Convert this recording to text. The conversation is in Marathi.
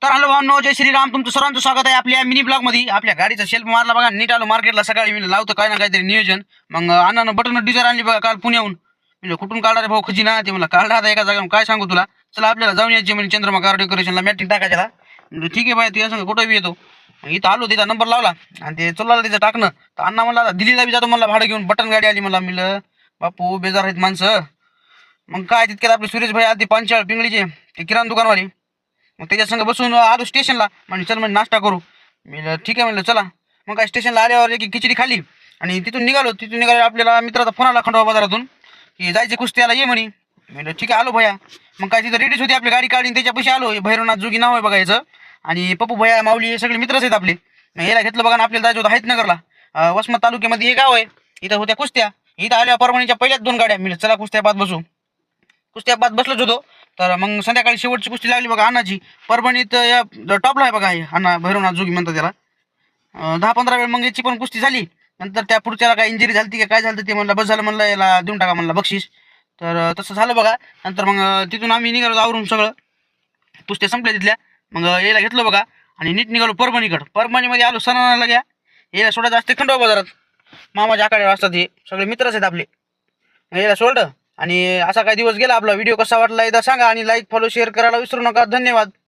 तर हॅलो भावनो, जय श्रीराम. तुमचं सर्वांचं स्वागत आहे आपल्या मिनी ब्लॉग मध्ये. आपल्या गाडीचा शेल्फ मारला बघा, नीट आलो मार्केटला. सकाळी मी लावतो काय ना काहीतरी नियोजन. मग अण्णानं बटन डिझायर आणली बघा काल पुण्याहून. म्हणजे कुठून काढला रे भाऊ खजिना, ते मला काढला आता एका जागा. काय सांगू तुला, चला आपल्याला जाऊन यायचे म्हणजे चंद्रमा कार डेकोरेशनला मॅटिंग टाकायला. म्हणजे ठीक आहे बाय, तुझ्या संग कुठं बी येतो. इथं आलो, तिचा नंबर लावला आणि ते चला तिचं टाकणं. तर अण्णा म्हणला दिल्लीला बी जातो मला भाडं घेऊन. बटन गाडी आली मला. मिळलं बापू बेजार आहेत माणसं. मग काय तितक्यात आपले सुरेश भाई आले, ते पांचाळ पिंगळीचे, ते किराणा दुकानवाले. मग त्याच्या संग बसून आलो स्टेशनला. म्हणजे चल म्हणजे नाश्ता करू. मी ठीक आहे म्हणलं चला. मग काय स्टेशनला आल्यावर एक खिचडी खाली आणि तिथून निघालो आपल्याला मित्राचा फोन आला खंडोबा बाजारातून की जायचे कुस्त्याला ये म्हणे. म्हणलं ठीक आहे आलो भैया. मग काय तिथं रेडीच होती आपली गाडी काढून त्याच्यापाशी आलो. भैरवनाथ जोगी नाव आहे बघायचं. आणि पप्पू भैया माऊली हे सगळे मित्रच आहेत आपले. मग याला घेतलं बघा ना, आपल्याला जायचं होतं हैतनगरला. वसमत तालुक्यामध्ये हे गाव आहे. इथं होत्या कुस्त्या. इथं आल्या परभणीच्या पहिल्याच 2 गाड्या. मी चला कुस्त्या पाहत बसू. कुस्त्या पाहत बसलोच होतो. तर मग संध्याकाळी शेवटची कुस्ती लागली बघा अण्णाची. परभणीत या टॉपला आहे बघा हे अण्णा भैरवनाथ जोगी म्हणतात त्याला. 10-15 वेळ मग याची पण कुस्ती झाली. नंतर त्या पुढच्याला काय इंजरी झाली की काय झालं ते म्हणलं बस झालं, म्हणलं याला देऊन टाका म्हणलं बक्षीस. तर तसं झालं बघा. नंतर मग तिथून आम्ही निघालो आवरून सगळं. कुस्त्या संपल्या तिथल्या. मग याला घेतलं बघा आणि नीट निघालो परभणीकडं. परभणीमध्ये आलो सणाला घ्या. याला सोडायचं असते खंडोबा बाजारात. मामाच्या आकडे असतात हे सगळे मित्रच आहेत आपले. मग याला सोडलं आणि असा काय दिवस गेला आपला. व्हिडिओ कसा वाटला एकदा सांगा आणि लाईक फॉलो शेअर करायला विसरू नका. धन्यवाद.